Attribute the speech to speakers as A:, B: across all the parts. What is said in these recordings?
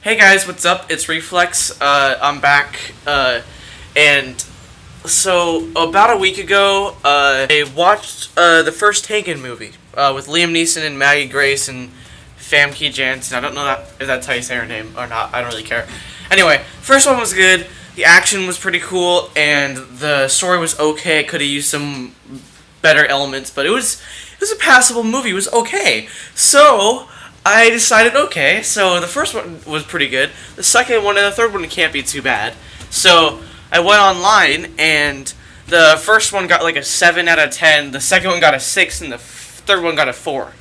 A: Hey guys, what's up? It's Reflex. I'm back. And so about a week ago, I watched the first Taken movie with Liam Neeson and Maggie Grace and Famke Janssen. I don't know if that's how you say her name or not. I don't really care. Anyway, first one was good. The action was pretty cool, and the story was okay. It could have used some better elements, but it was a passable movie. It was okay. So I decided, okay, so the first one was pretty good. The second one and the third one can't be too bad. So I went online, and the first one got like a 7 out of 10. The second one got a 6, and the third one got a 4.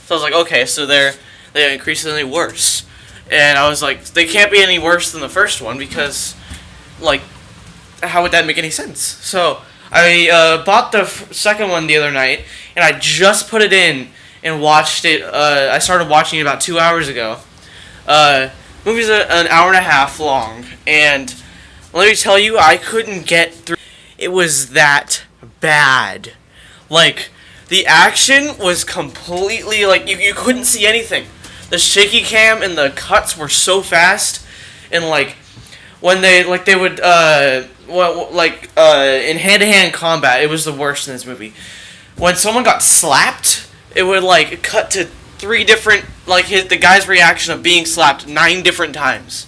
A: So I was like, okay, so they're increasingly worse. And I was like, they can't be any worse than the first one because, like, how would that make any sense? So I bought the second one the other night, and I just put it in and watched it. I started watching it about 2 hours ago. Movie's an hour and a half long, and let me tell you, I couldn't get through. It was that bad. Like, the action was completely, like, you couldn't see anything. The shaky cam and the cuts were so fast, and like when they would in hand-to-hand combat, it was the worst in this movie. When someone got slapped, it would like cut to 3 different, like, the guy's reaction of being slapped 9 different times,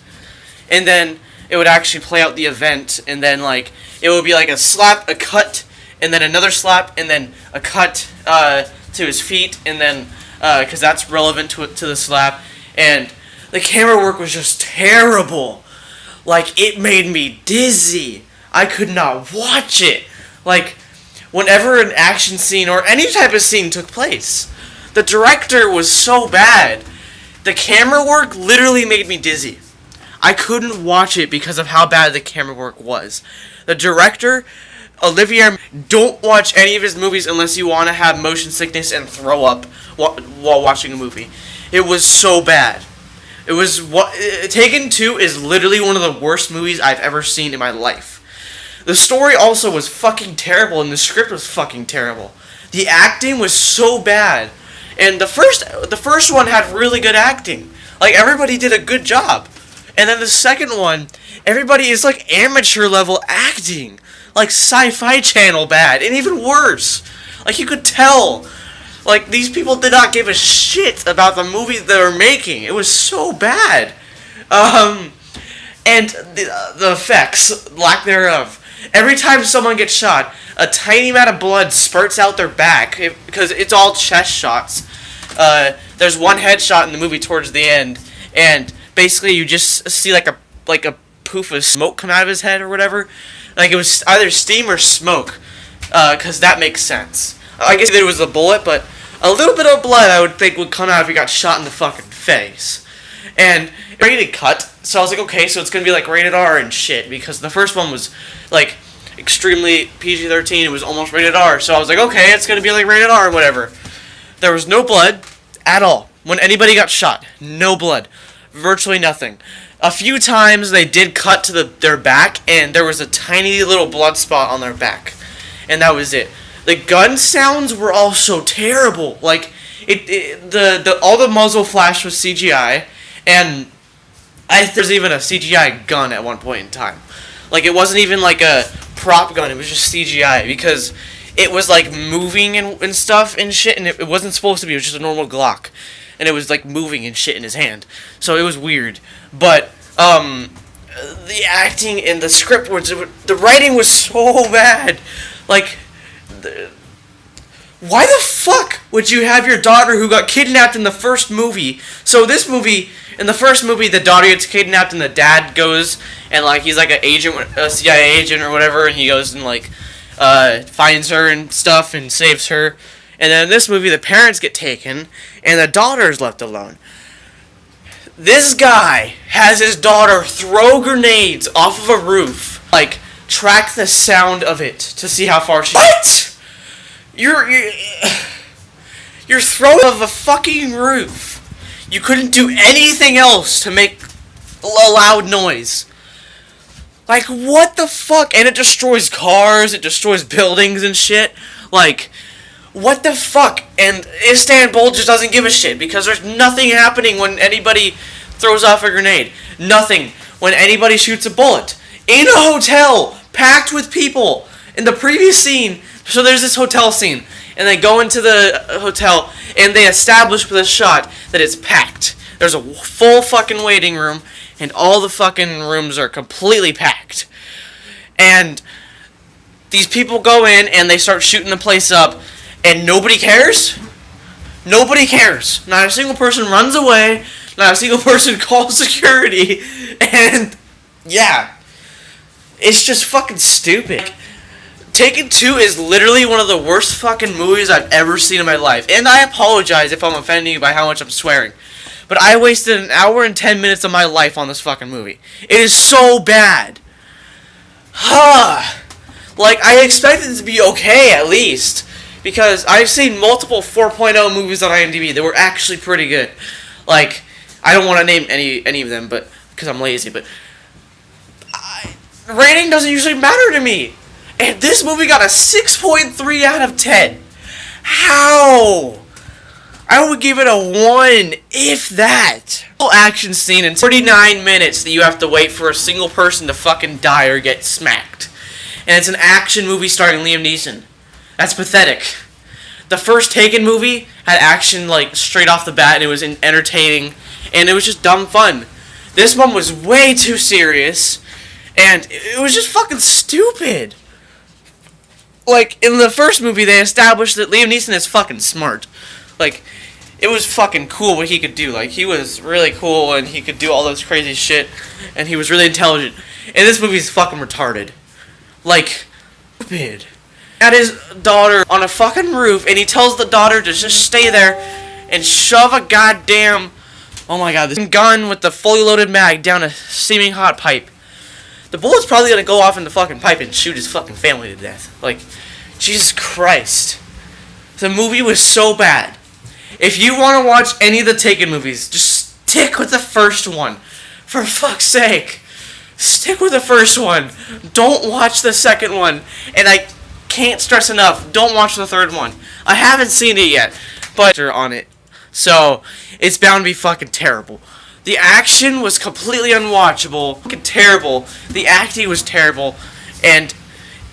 A: and then it would actually play out the event, and then like it would be like a slap, a cut, and then another slap, and then a cut to his feet, and then because that's relevant to the slap, and the camera work was just terrible. Like, it made me dizzy. I could not watch it. Like, whenever an action scene or any type of scene took place, the director was so bad. The camera work literally made me dizzy. I couldn't watch it because of how bad the camera work was. The director, Olivier, don't watch any of his movies unless you want to have motion sickness and throw up while watching a movie. It was so bad. It was Taken 2 is literally one of the worst movies I've ever seen in my life. The story also was fucking terrible, and the script was fucking terrible. The acting was so bad, and the first one had really good acting. Like, everybody did a good job, and then the second one, everybody is like amateur level acting. Like Sci-Fi Channel bad, and even worse. Like, you could tell, like, these people did not give a shit about the movies they were making. It was so bad. And the effects, lack thereof. Every time someone gets shot, a tiny amount of blood spurts out their back, because it's all chest shots. There's one headshot in the movie towards the end, and basically you just see like a poof of smoke come out of his head or whatever. Like, it was either steam or smoke, because that makes sense. I guess it was a bullet, but a little bit of blood I would think would come out if he got shot in the fucking face. And rated cut, so I was like, okay, so it's gonna be like rated R and shit, because the first one was like extremely PG-13, it was almost rated R, so I was like, okay, it's gonna be like rated R or whatever. There was no blood at all. When anybody got shot, no blood. Virtually nothing. A few times they did cut to their back, and there was a tiny little blood spot on their back, and that was it. The gun sounds were also terrible. Like, all the muzzle flash was CGI, and there's even a CGI gun at one point in time. Like, it wasn't even like a prop gun; it was just CGI, because it was like moving and stuff and shit, and it wasn't supposed to be. It was just a normal Glock. And it was like moving and shit in his hand, so it was weird. But the acting and the script the writing was so bad. Like, why the fuck would you have your daughter who got kidnapped in the first movie? So this movie, in the first movie, the daughter gets kidnapped and the dad goes and like he's like a CIA agent or whatever, and he goes and like finds her and stuff and saves her. And then in this movie, the parents get taken, and the daughter is left alone. This guy has his daughter throw grenades off of a roof. Like, track the sound of it to see how far she... What?! You're throwing off a fucking roof. You couldn't do anything else to make a loud noise. Like, what the fuck? And it destroys cars, it destroys buildings and shit. Like... what the fuck? And Istanbul just doesn't give a shit because there's nothing happening when anybody throws off a grenade. Nothing when anybody shoots a bullet. In a hotel, packed with people. In the previous scene, so there's this hotel scene, and they go into the hotel, and they establish with a shot that it's packed. There's a full fucking waiting room, and all the fucking rooms are completely packed. And these people go in, and they start shooting the place up, and nobody cares? Nobody cares. Not a single person runs away, not a single person calls security, and yeah. It's just fucking stupid. Taken 2 is literally one of the worst fucking movies I've ever seen in my life. And I apologize if I'm offending you by how much I'm swearing. But I wasted an hour and 10 minutes of my life on this fucking movie. It is so bad. Like, I expected it to be okay, at least. Because I've seen multiple 4.0 movies on IMDb that were actually pretty good. Like, I don't want to name any of them, but because I'm lazy, but rating doesn't usually matter to me. And this movie got a 6.3 out of 10. How? I would give it a 1, if that. Whole action scene in 39 minutes that you have to wait for a single person to fucking die or get smacked. And it's an action movie starring Liam Neeson. That's pathetic. The first Taken movie had action like straight off the bat, and it was entertaining, and it was just dumb fun. This one was way too serious, and it was just fucking stupid. Like, in the first movie, they established that Liam Neeson is fucking smart. Like, it was fucking cool what he could do. Like, he was really cool, and he could do all this crazy shit, and he was really intelligent. And this movie's fucking retarded. Like, stupid. At his daughter on a fucking roof, and he tells the daughter to just stay there and shove a goddamn, oh my god, this gun with the fully loaded mag down a steaming hot pipe. The bullet's probably gonna go off in the fucking pipe and shoot his fucking family to death. Like, Jesus Christ. The movie was so bad. If you want to watch any of the Taken movies, just stick with the first one. For fuck's sake. Stick with the first one. Don't watch the second one. And I can't stress enough, don't watch the third one. I haven't seen it yet, but on it. So, it's bound to be fucking terrible. The action was completely unwatchable, fucking terrible. The acting was terrible, and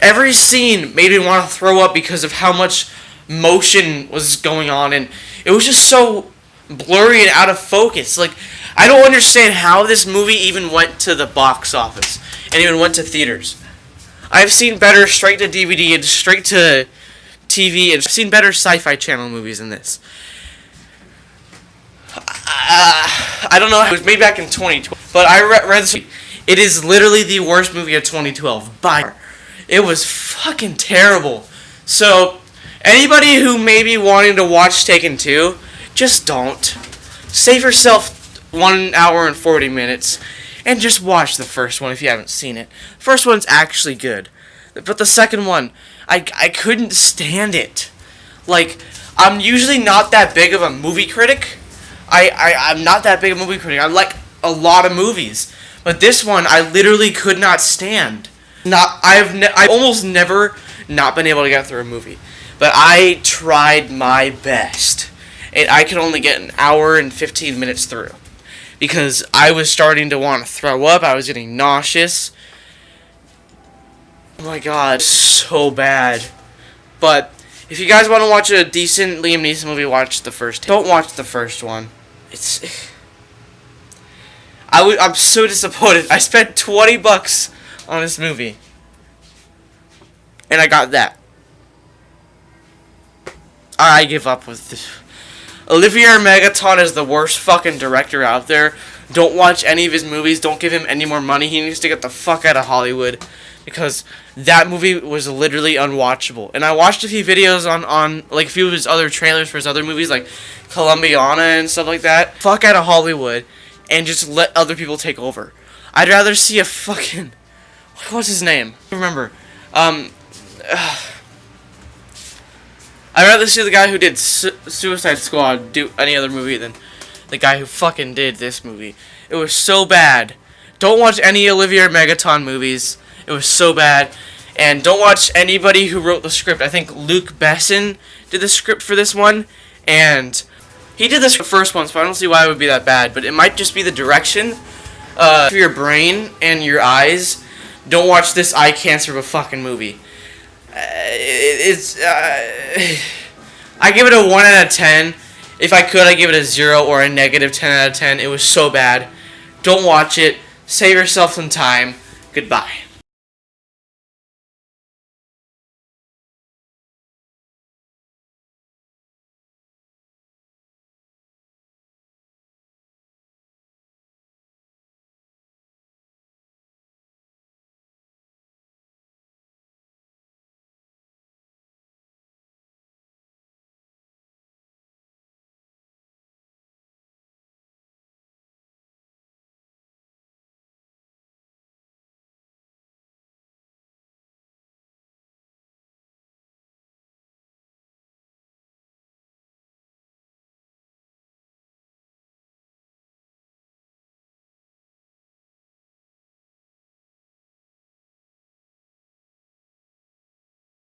A: every scene made me want to throw up because of how much motion was going on, and it was just so blurry and out of focus. Like, I don't understand how this movie even went to the box office and even went to theaters. I've seen better straight to DVD and straight to TV, and I've seen better Sci-Fi Channel movies than this. I don't know. It was made back in 2012, but I read this. It is literally the worst movie of 2012 by far. It was fucking terrible. So, anybody who may be wanting to watch Taken 2, just don't. Save yourself 1 hour and 40 minutes, and just watch the first one if you haven't seen it. The first one's actually good, but the second one, I couldn't stand it. Like, I'm usually not that big of a movie critic. I'm not that big of a movie critic. I like a lot of movies, but this one I literally could not stand. I've almost never not been able to get through a movie, but I tried my best, and I could only get an hour and 15 minutes through because I was starting to want to throw up. I was getting nauseous. Oh my god, so bad. But if you guys want to watch a decent Liam Neeson movie, watch the first. Don't watch the first one. I'm so disappointed. I spent $20 on this movie, and I got that. I give up with this. Olivier Megaton is the worst fucking director out there. Don't watch any of his movies. Don't give him any more money. He needs to get the fuck out of Hollywood, because that movie was literally unwatchable. And I watched a few videos on like a few of his other trailers for his other movies, like Columbiana and stuff like that. Fuck out of Hollywood and just let other people take over. I'd rather see a fucking, what's his name? I don't remember. I'd rather see the guy who did Suicide Squad do any other movie than the guy who fucking did this movie. It was so bad. Don't watch any Olivier Megaton movies. It was so bad. And don't watch anybody who wrote the script. I think Luc Besson did the script for this one. And He did this first one, so I don't see why it would be that bad. But it might just be the direction for your brain and your eyes. Don't watch this eye cancer of a fucking movie. I give it a 1 out of 10. If I could, I'd give it a 0 or a negative 10 out of 10. It was so bad. Don't watch it. Save yourself some time. Goodbye.